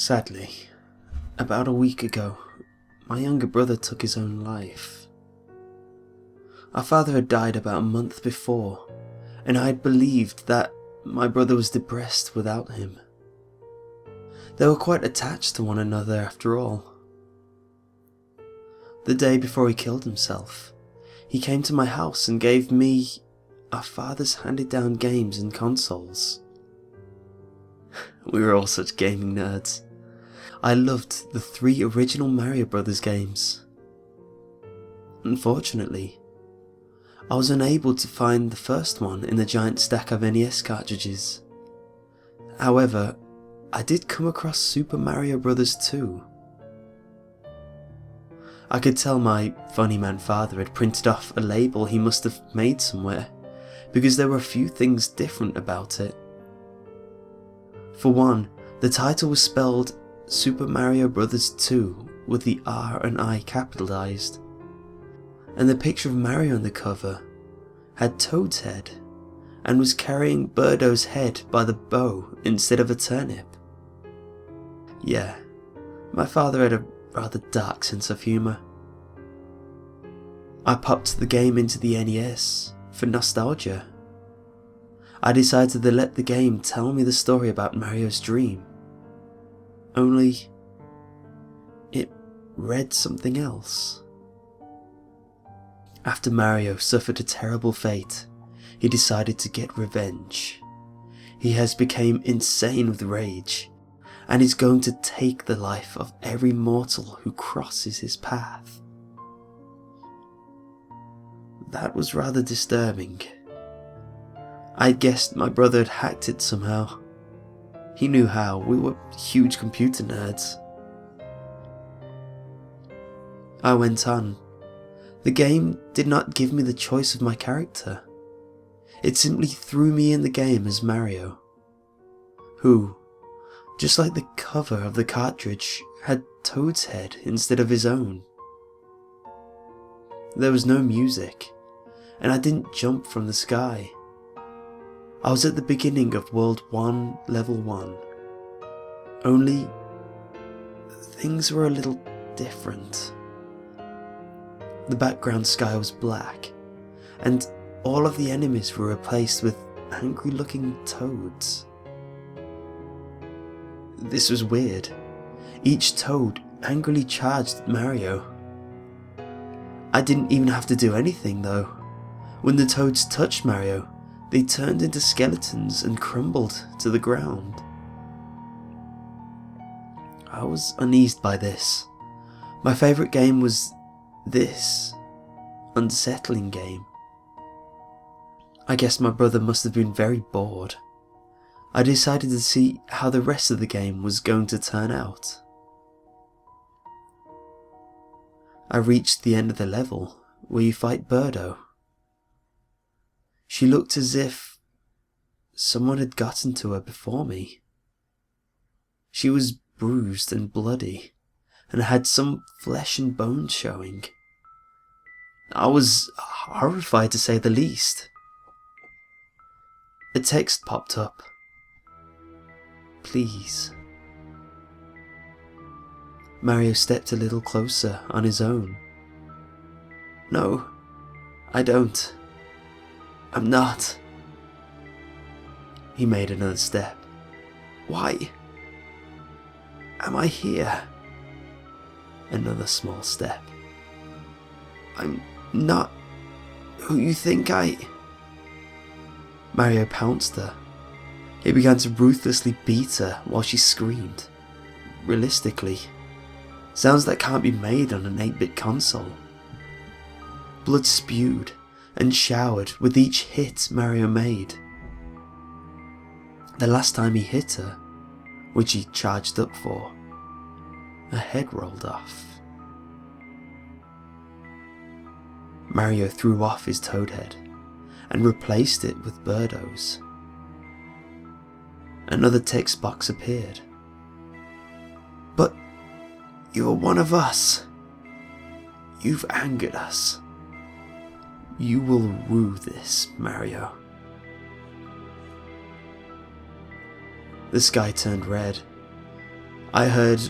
Sadly, about a week ago, my younger brother took his own life. Our father had died about a month before, and I had believed that my brother was depressed without him. They were quite attached to one another after all. The day before he killed himself, he came to my house and gave me our father's handed-down games and consoles. We were all such gaming nerds. I loved the 3 original Mario Brothers games. Unfortunately, I was unable to find the first one in the giant stack of NES cartridges. However, I did come across Super Mario Bros. 2. I could tell my funny man father had printed off a label he must have made somewhere, because there were a few things different about it. For one, the title was spelled Super Mario Bros. 2 with the R and I capitalized, and the picture of Mario on the cover had Toad's head and was carrying Birdo's head by the bow instead of a turnip. Yeah, my father had a rather dark sense of humour. I popped the game into the NES for nostalgia. I decided to let the game tell me the story about Mario's dream. Only, it read something else. After Mario suffered a terrible fate, he decided to get revenge. He has become insane with rage, and is going to take the life of every mortal who crosses his path. That was rather disturbing. I guessed my brother had hacked it somehow. He knew how, we were huge computer nerds. I went on. The game did not give me the choice of my character. It simply threw me in the game as Mario, who, just like the cover of the cartridge, had Toad's head instead of his own. There was no music, and I didn't jump from the sky. I was at the beginning of World 1, Level 1. Only, things were a little different. The background sky was black, and all of the enemies were replaced with angry-looking toads. This was weird. Each toad angrily charged at Mario. I didn't even have to do anything though. When the toads touched Mario, they turned into skeletons and crumbled to the ground. I was uneased by this. My favourite game was this unsettling game. I guess my brother must have been very bored. I decided to see how the rest of the game was going to turn out. I reached the end of the level, where you fight Birdo. She looked as if someone had gotten to her before me. She was bruised and bloody, and had some flesh and bones showing. I was horrified to say the least. A text popped up. Please. Mario stepped a little closer on his own. No, I don't. I'm not. He made another step. Why? Am I here? Another small step. I'm not who you think I... Mario pounced her. He began to ruthlessly beat her while she screamed. Realistically. Sounds that can't be made on an 8-bit console. Blood spewed and showered with each hit Mario made. The last time he hit her, which he charged up for, her head rolled off. Mario threw off his toad head and replaced it with Birdo's. Another text box appeared. But you're one of us. You've angered us. You will rue this, Mario. The sky turned red. I heard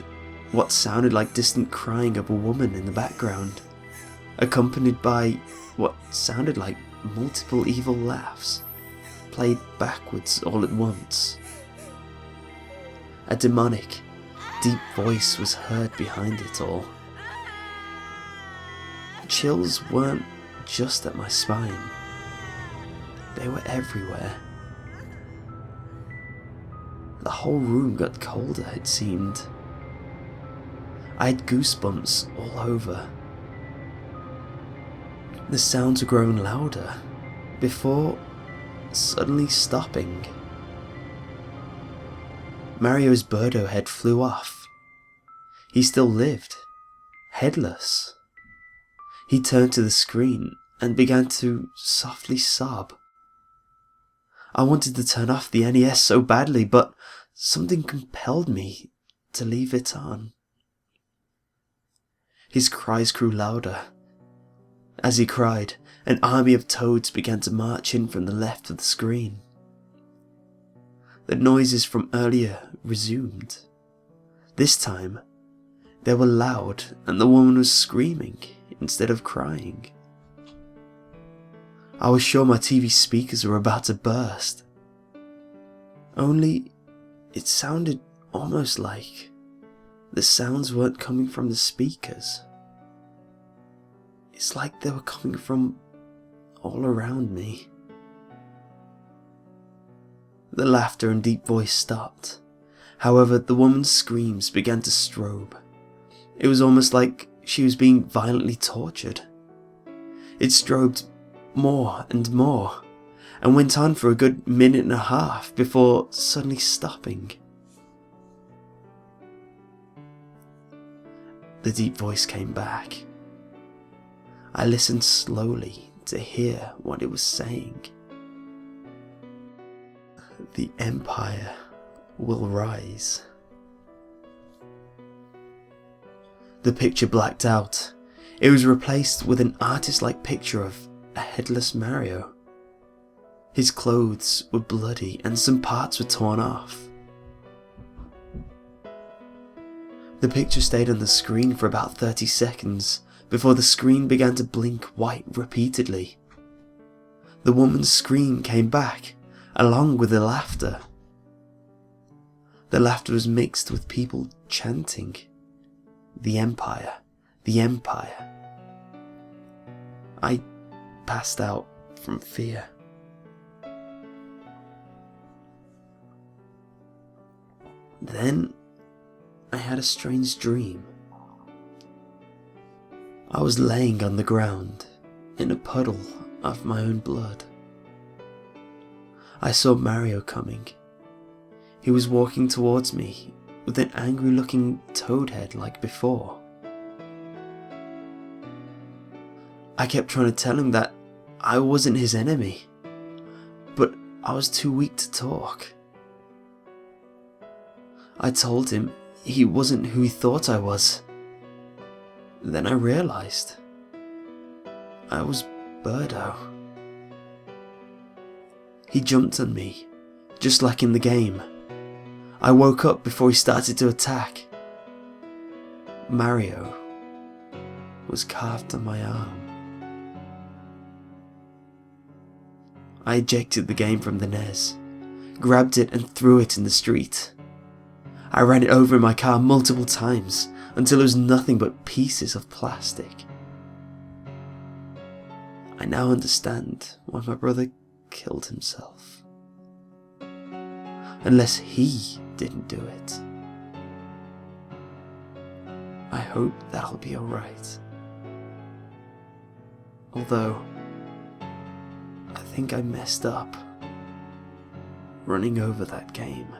what sounded like distant crying of a woman in the background, accompanied by what sounded like multiple evil laughs, played backwards all at once. A demonic, deep voice was heard behind it all. Chills weren't just at my spine, they were everywhere. The whole room got colder, it seemed. I had goosebumps all over. The sounds were growing louder, before suddenly stopping. MaRIo's birdo head flew off. He still lived, headless. He turned to the screen and began to softly sob. I wanted to turn off the NES so badly, but something compelled me to leave it on. His cries grew louder. As he cried, an army of toads began to march in from the left of the screen. The noises from earlier resumed. This time, they were loud and the woman was screaming instead of crying. I was sure my TV speakers were about to burst. Only, it sounded almost like the sounds weren't coming from the speakers. It's like they were coming from all around me. The laughter and deep voice stopped. However, the woman's screams began to strobe. It was almost like she was being violently tortured. It strobed more and more, and went on for a good minute and a half before suddenly stopping. The deep voice came back. I listened slowly to hear what it was saying. The Empire will rise. The picture blacked out. It was replaced with an artist-like picture of a headless MaRIo. His clothes were bloody and some parts were torn off. The picture stayed on the screen for about 30 seconds before the screen began to blink white repeatedly. The woman's scream came back, along with the laughter. The laughter was mixed with people chanting, "The Empire, the Empire." I passed out from fear. Then I had a strange dream. I was laying on the ground in a puddle of my own blood. I saw MaRIo coming. He was walking towards me with an angry looking toad head like before. I kept trying to tell him that I wasn't his enemy, but I was too weak to talk. I told him he wasn't who he thought I was. Then I realized I was Birdo. He jumped on me, just like in the game. I woke up before he started to attack. MaRIo was carved on my arm. I ejected the game from the NES, grabbed it and threw it in the street. I ran it over in my car multiple times until it was nothing but pieces of plastic. I now understand why my brother killed himself. Unless he didn't do it. I hope that'll be alright. Although, I think I messed up running over that game.